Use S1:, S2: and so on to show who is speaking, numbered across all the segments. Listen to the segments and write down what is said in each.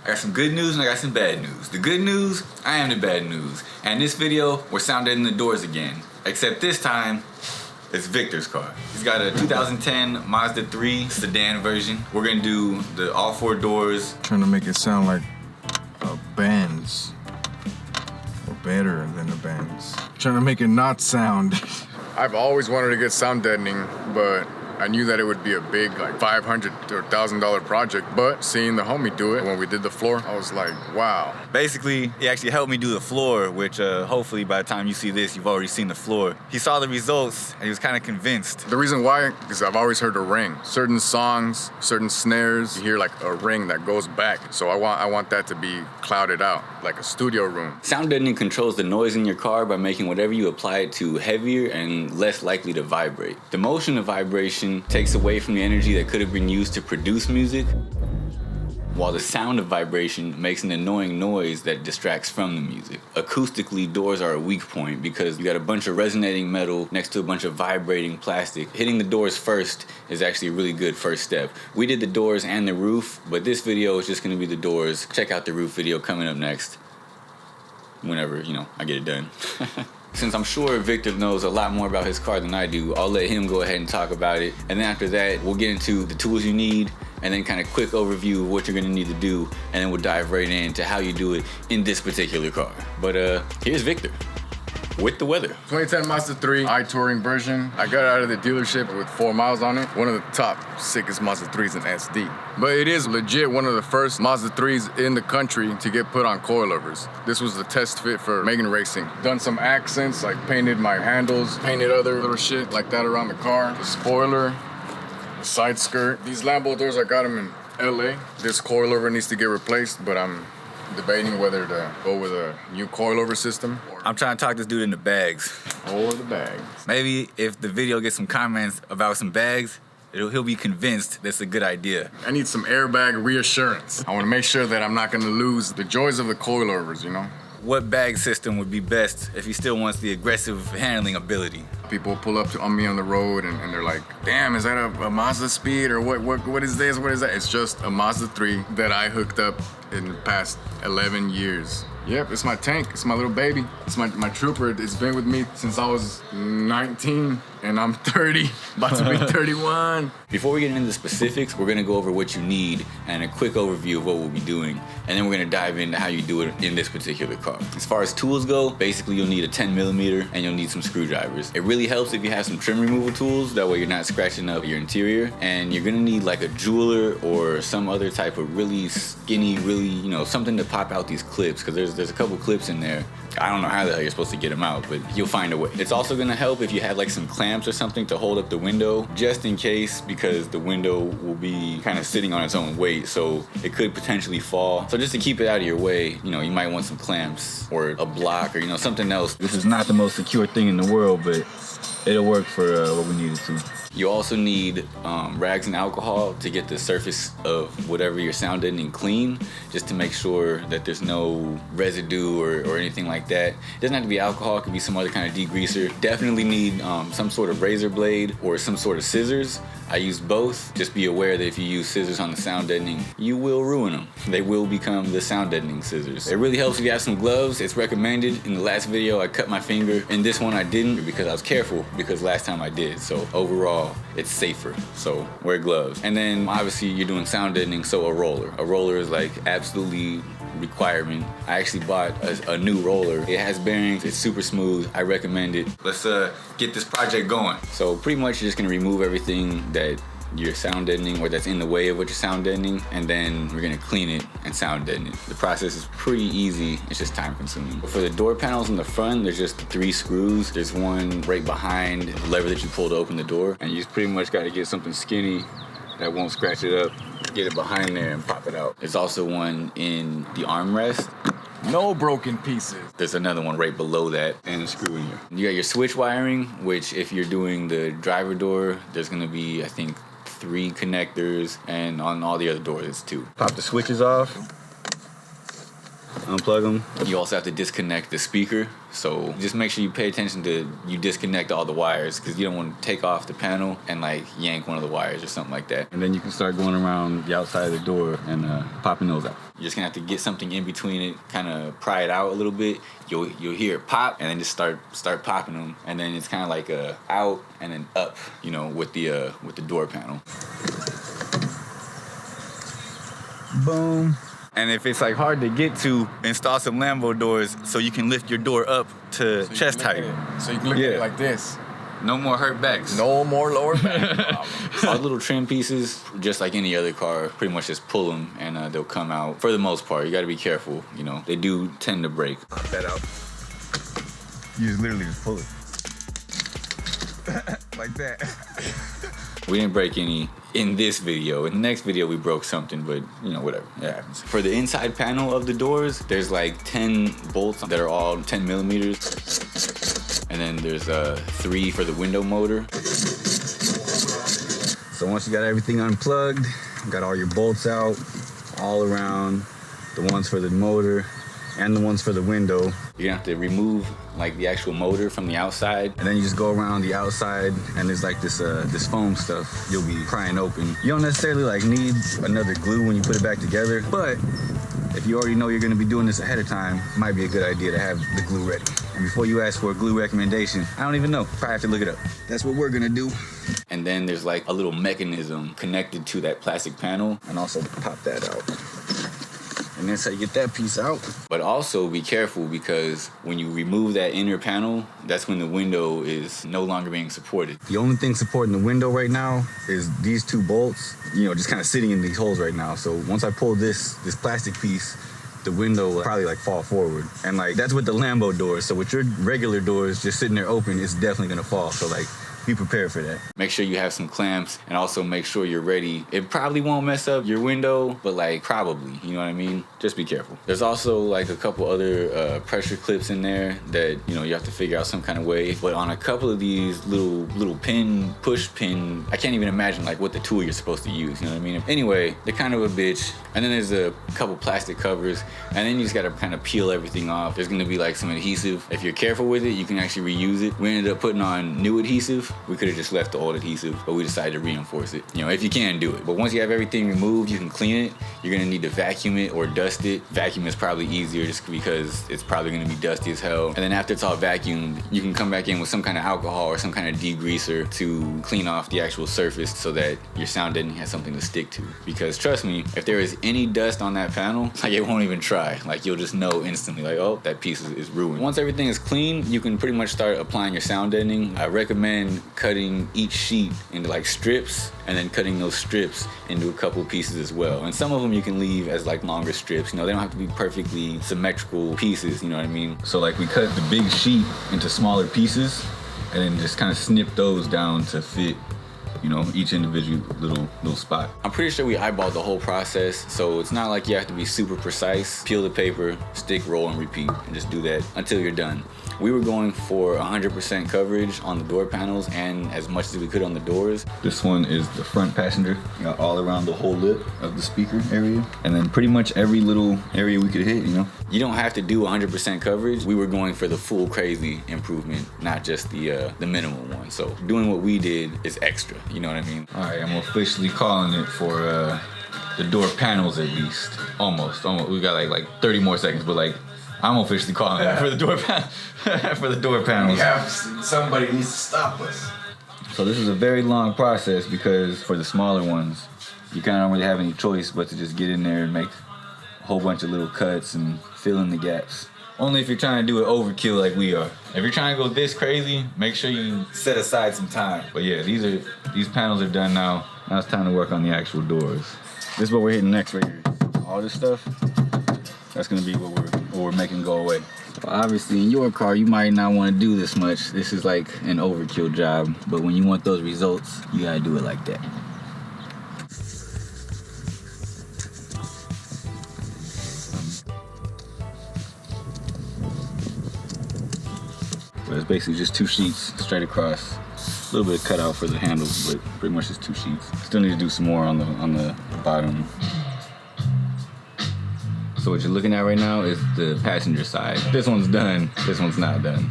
S1: I got some good news and I got some bad news. The good news, I am the bad news. And in this video, we're sound deadening the doors again. Except this time, it's Victor's car. He's got a 2010 Mazda3 sedan version. We're gonna do all 4 doors.
S2: Trying to make it sound like a Benz. Or better than a Benz. Trying to make it not sound.
S3: I've always wanted to get sound deadening, but I knew that it would be a big, like $500 or $1,000 project. But seeing the homie do it when we did the floor, I was like, wow.
S1: Basically, he actually helped me do the floor, which hopefully by the time you see this, you've already seen the floor. He saw the results and he was kind of convinced.
S3: The reason why is I've always heard a ring. Certain songs, certain snares, you hear like a ring that goes back. So I want that to be clouded out, like a studio room.
S1: Sound deadening controls the noise in your car by making whatever you apply it to heavier and less likely to vibrate. The motion of vibration takes away from the energy that could have been used to produce music, while the sound of vibration makes an annoying noise that distracts from the music. Acoustically, doors are a weak point because you got a bunch of resonating metal next to a bunch of vibrating plastic. Hitting the doors first is actually a really good first step. We did the doors and the roof, but this video is just gonna be the doors. Check out the roof video coming up next, whenever, I get it done. Since I'm sure Victor knows a lot more about his car than I do, I'll let him go ahead and talk about it. And then after that, we'll get into the tools you need and then kind of quick overview of what you're gonna need to do. And then we'll dive right into how you do it in this particular car. But here's Victor with the weather.
S3: 2010 Mazda3 i-Touring version. I got it out of the dealership with 4 miles on it. One of the top sickest Mazda3s in SD. But it is legit one of the first Mazda3s in the country to get put on coilovers. This was the test fit for Mechman racing. Done some accents, like painted my handles, painted other little shit like that around the car. The spoiler, the side skirt. These Lambo doors, I got them in LA. This coilover needs to get replaced, but I'm debating whether to go with a new coilover system.
S1: I'm trying to talk this dude into bags.
S3: Or the bags.
S1: Maybe if the video gets some comments about some bags, he'll be convinced that's a good idea.
S3: I need some airbag reassurance. I want to make sure that I'm not going to lose the joys of the coilovers,
S1: What bag system would be best if he still wants the aggressive handling ability?
S3: People pull up on me on the road and they're like, damn, is that a Mazda Speed or what is this, what is that? It's just a Mazda 3 that I hooked up in the past 11 years. Yep, it's my tank, it's my little baby. It's my trooper, it's been with me since I was 19 and I'm 30, about to be 31.
S1: Before we get into the specifics, we're gonna go over what you need and a quick overview of what we'll be doing. And then we're gonna dive into how you do it in this particular car. As far as tools go, basically you'll need a 10mm and you'll need some screwdrivers. It really helps if you have some trim removal tools, that way you're not scratching up your interior. And you're gonna need like a jeweler or some other type of really skinny, really, something to pop out these clips, because there's a couple clips in there. I don't know how the hell you're supposed to get them out, but you'll find a way. It's also gonna help if you have like some clamps or something to hold up the window, just in case, because the window will be kind of sitting on its own weight, so it could potentially fall. So just to keep it out of your way, you might want some clamps or a block or something else. This is not the most secure thing in the world, but it'll work for what we need it to. You also need rags and alcohol to get the surface of whatever you're sound deadening clean, just to make sure that there's no residue or anything like that. It doesn't have to be alcohol, it could be some other kind of degreaser. Definitely need some sort of razor blade or some sort of scissors. I used both. Just be aware that if you use scissors on the sound deadening, you will ruin them. They will become the sound deadening scissors. It really helps if you have some gloves. It's recommended. In the last video, I cut my finger. In this one, I didn't because I was careful, because last time I did. So overall, it's safer. So wear gloves. And then obviously you're doing sound deadening, so a roller. A roller is like absolutely requirement. I actually bought a new roller. It has bearings, it's super smooth. I recommend it. Let's get this project going. So pretty much you're just gonna remove everything that you're sound deadening or that's in the way of what you're sound deadening, and then we're gonna clean it and sound deaden it. The process is pretty easy, it's just time consuming. But for the door panels in the front, there's just 3 screws. There's one right behind the lever that you pull to open the door, and you just pretty much gotta get something skinny that won't scratch it up, get it behind there and pop it out. There's also one in the armrest.
S3: No broken pieces.
S1: There's another one right below that, and a screw in here. You got your switch wiring, which if you're doing the driver door, there's gonna be, I think, 3 connectors, and on all the other doors it's 2. Pop the switches off. unplug them. You also have to disconnect the speaker. So just make sure you pay attention to you disconnect all the wires, because you don't want to take off the panel and like yank one of the wires or something like that. And then you can start going around the outside of the door and popping those out. You're just gonna have to get something in between it, kind of pry it out a little bit. You'll hear it pop, and then just start popping them, and then it's kind of like a out and then up, you know, with the door panel. Boom. And if it's like hard to get to, install some Lambo doors so you can lift your door up to chest height.
S3: So you can look at it like this.
S1: No more hurt backs.
S3: No more lower back.
S1: All the little trim pieces, just like any other car, pretty much just pull them and they'll come out. For the most part, you got to be careful. You know, they do tend to break. Pop that out. You just literally just pull it. Like that. We didn't break any in this video. In the next video, we broke something, but you know, whatever, it happens. For the inside panel of the doors, there's like 10 bolts that are all 10 millimeters. And then there's 3 for the window motor. So once you got everything unplugged, got all your bolts out, all around, the ones for the motor and the ones for the window, you're gonna have to remove like the actual motor from the outside, and then you just go around the outside, and there's like this foam stuff you'll be prying open. You don't necessarily like need another glue when you put it back together, but if you already know you're gonna be doing this ahead of time, it might be a good idea to have the glue ready. And before you ask for a glue recommendation, I don't even know, probably have to look it up. That's what we're gonna do. And then there's like a little mechanism connected to that plastic panel, and also pop that out. And that's how you get that piece out. But also be careful, because when you remove that inner panel, that's when the window is no longer being supported. The only thing supporting the window right now is these 2 bolts, you know, just kind of sitting in these holes right now. So once I pull this plastic piece, the window will probably like fall forward. And like, that's with the Lambo doors. So with your regular doors just sitting there open, it's definitely gonna fall. So like, be prepared for that. Make sure you have some clamps, and also make sure you're ready. It probably won't mess up your window, but like probably, you know what I mean? Just be careful. There's also like a couple other pressure clips in there that, you know, you have to figure out some kind of way. But on a couple of these little pin, push pin, I can't even imagine like what the tool you're supposed to use, you know what I mean? Anyway, they're kind of a bitch. And then there's a couple plastic covers, and then you just gotta kind of peel everything off. There's gonna be like some adhesive. If you're careful with it, you can actually reuse it. We ended up putting on new adhesive. We could have just left the old adhesive, but we decided to reinforce it. You know, if you can, do it. But once you have everything removed, you can clean it. You're gonna need to vacuum it or dust it. Vacuum is probably easier just because it's probably gonna be dusty as hell. And then after it's all vacuumed, you can come back in with some kind of alcohol or some kind of degreaser to clean off the actual surface so that your sound deadening has something to stick to. Because trust me, if there is any dust on that panel, like it won't even try. Like you'll just know instantly, like, oh, that piece is ruined. Once everything is clean, you can pretty much start applying your sound deadening. I recommend cutting each sheet into like strips, and then cutting those strips into a couple pieces as well. And some of them you can leave as like longer strips. You know, they don't have to be perfectly symmetrical pieces, you know what I mean? So like we cut the big sheet into smaller pieces, and then just kind of snip those down to fit, you know, each individual little spot. I'm pretty sure we eyeballed the whole process, so it's not like you have to be super precise. Peel the paper, stick, roll, and repeat, and just do that until you're done. We were going for 100% coverage on the door panels and as much as we could on the doors. This one is the front passenger. Got all around the whole lip of the speaker area. And then pretty much every little area we could hit, you know. You don't have to do 100% coverage. We were going for the full crazy improvement, not just the minimal one. So doing what we did is extra, you know what I mean? All right, I'm officially calling it for the door panels at least. Almost. We got like 30 more seconds, but like, I'm officially calling it for the door for the door panels.
S2: Yeah, somebody needs to stop us.
S1: So this is a very long process, because for the smaller ones, you kind of don't really have any choice but to just get in there and make a whole bunch of little cuts and fill in the gaps. Only if you're trying to do it overkill like we are. If you're trying to go this crazy, make sure you set aside some time. But yeah, these panels are done now. Now it's time to work on the actual doors. This is what we're hitting next right here. All this stuff, that's gonna be what we're making go away. So obviously in your car, you might not want to do this much. This is like an overkill job, but when you want those results, you gotta do it like that. But it's basically just 2 sheets straight across. A little bit of cutout for the handles, but pretty much just 2 sheets. Still need to do some more on the bottom. So what you're looking at right now is the passenger side. This one's done, this one's not done.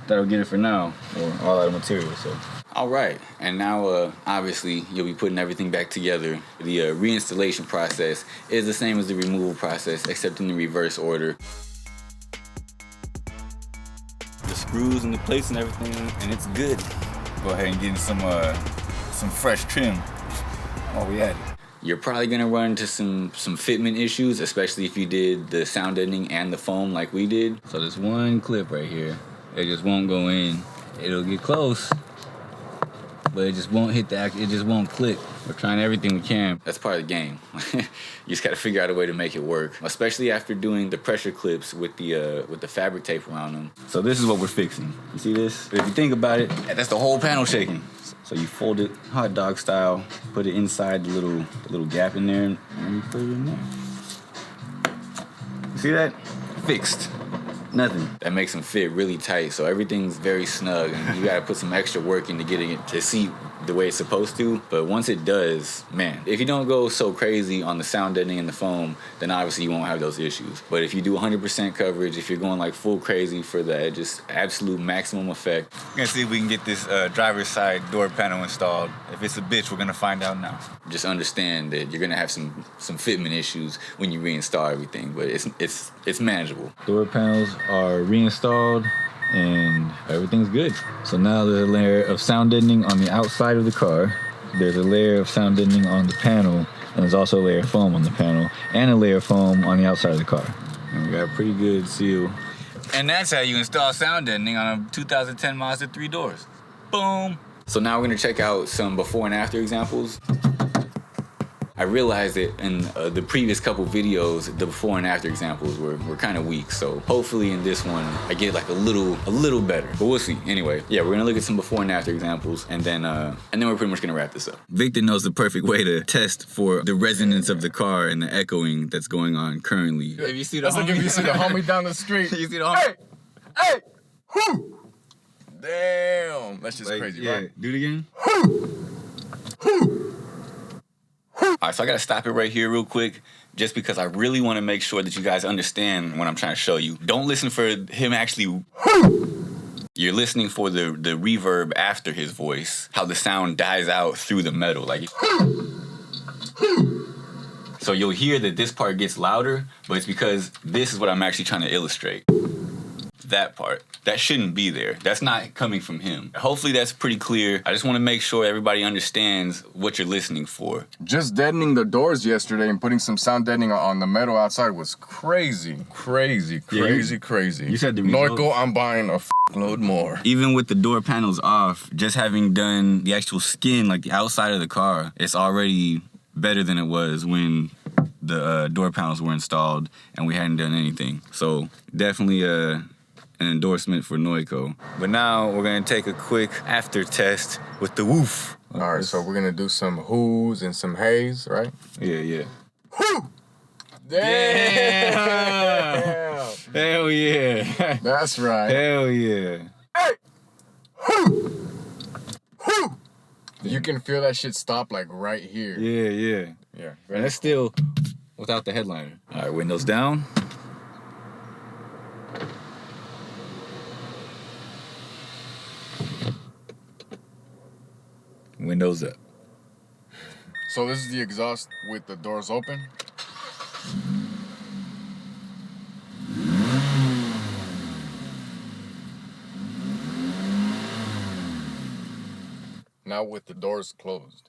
S1: That'll get it for now, or all out of material, so. All right, and now obviously you'll be putting everything back together. The reinstallation process is the same as the removal process, except in the reverse order. The screws and the plates and everything, and it's good. Go ahead and get in some fresh trim while we at it. You're probably gonna run into some fitment issues, especially if you did the sound deadening and the foam like we did. So there's one clip right here. It just won't go in. It'll get close, but it just won't hit it just won't click. We're trying everything we can. That's part of the game. You just gotta figure out a way to make it work, especially after doing the pressure clips with the fabric tape around them. So this is what we're fixing. You see this? But if you think about it, that's the whole panel shaking. So you fold it hot dog style, put it inside the little gap in there, and you put it in there. You see that? Fixed. Nothing. That makes them fit really tight, so everything's very snug, and you gotta put some extra work into getting it to seat the way it's supposed to. But once it does, man, if you don't go so crazy on the sound deadening and the foam, then obviously you won't have those issues. But if you do 100% coverage, if you're going like full crazy for that just absolute maximum effect. We're gonna see if we can get this driver's side door panel installed. If it's a bitch, we're gonna find out now. Just understand that you're gonna have some fitment issues when you reinstall everything, but it's manageable. Door panels are reinstalled and everything's good. So now there's a layer of sound deadening on the outside of the car. There's a layer of sound deadening on the panel, and there's also a layer of foam on the panel, and a layer of foam on the outside of the car. And we got a pretty good seal. And that's how you install sound deadening on a 2010 Mazda 3 doors. Boom. So now we're gonna check out some before and after examples. I realized that in the previous couple videos, the before and after examples were kind of weak. So hopefully in this one, I get like a little better, but we'll see. Anyway, yeah, we're gonna look at some before and after examples, and then we're pretty much gonna wrap this up. Victor knows the perfect way to test for the resonance of the car and the echoing that's going on currently. If you see the
S3: Like if you see the homie down the street.
S1: You see the homie?
S3: Hey! Whoo! Damn! That's just crazy,
S1: yeah.
S3: right?
S1: Do it again. All right, so I gotta stop it right here real quick, just because I really wanna make sure that you guys understand what I'm trying to show you. Don't listen for him actually. You're listening for the reverb after his voice, how the sound dies out through the metal. Like, so you'll hear that this part gets louder, but it's because this is what I'm actually trying to illustrate. That part. That shouldn't be there. That's not coming from him. Hopefully that's pretty clear. I just want to make sure everybody understands what you're listening for.
S3: Just deadening the doors yesterday and putting some sound deadening on the metal outside was crazy. Crazy.
S1: You said the
S3: Noico, I'm buying a load more.
S1: Even with the door panels off, just having done the actual skin, like the outside of the car, it's already better than it was when the door panels were installed and we hadn't done anything. So definitely an endorsement for Noico. But now we're gonna take a quick after test with the woof.
S3: All right, so we're gonna do some whoos and some hays, right?
S1: Yeah.
S3: Whoo!
S1: Damn! Hell yeah!
S3: That's right.
S1: Hell yeah!
S3: Hey! Whoo! Whoo! You can feel that shit stop like right here.
S1: Yeah. And that's still without the headliner. All right, windows down. Windows up.
S3: So this is the exhaust with the doors open. Now with the doors closed.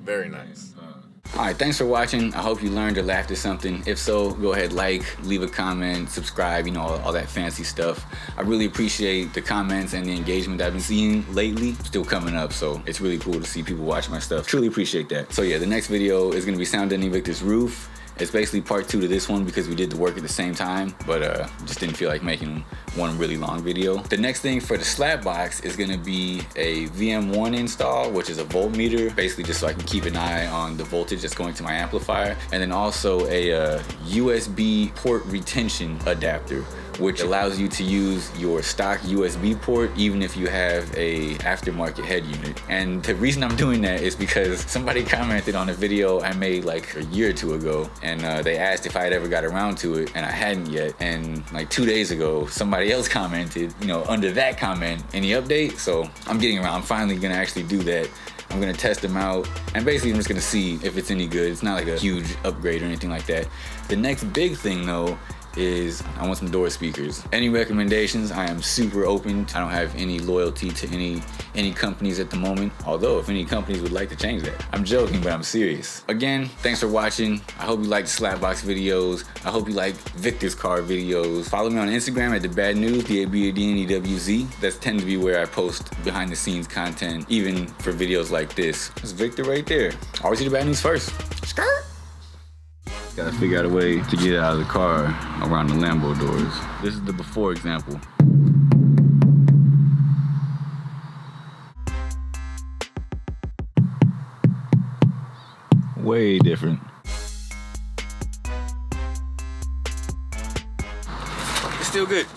S3: Very nice.
S1: All right, thanks for watching. I hope you learned or laughed at something. If so, go ahead, leave a comment, subscribe, all that fancy stuff. I really appreciate the comments and the engagement that I've been seeing lately. Still coming up, so it's really cool to see people watch my stuff. Truly appreciate that. So yeah, the next video is gonna be sound deadening Victor's roof, It's basically part 2 to this one because we did the work at the same time, but just didn't feel like making one really long video. The next thing for the DaSlapBox is gonna be a VM1 install, which is a voltmeter, basically just so I can keep an eye on the voltage that's going to my amplifier, and then also a USB port retention adapter, which allows you to use your stock USB port even if you have a aftermarket head unit. And the reason I'm doing that is because somebody commented on a video I made like a year or 2 ago, and they asked if I had ever got around to it, and I hadn't yet. And like 2 days ago, somebody else commented, you know, under that comment, any update? So I'm getting around. I'm finally gonna actually do that. I'm gonna test them out, and basically I'm just gonna see if it's any good. It's not like a huge upgrade or anything like that. The next big thing though is I want some door speakers. Any recommendations? I am super open. I don't have any loyalty to any companies at the moment, although if any companies would like to change that. I'm joking, but I'm serious. Again, thanks for watching. I hope you like the DaSlapBox videos. I hope you like Victor's car videos. Follow me on Instagram at DaBadNewz, DaBadNewz. That tends to be where I post behind the scenes content, even for videos like this. That's Victor right there. Always do the bad news first. Skirt! Gotta figure out a way to get out of the car around the Lambo doors. This is the before example. Way different. It's still good.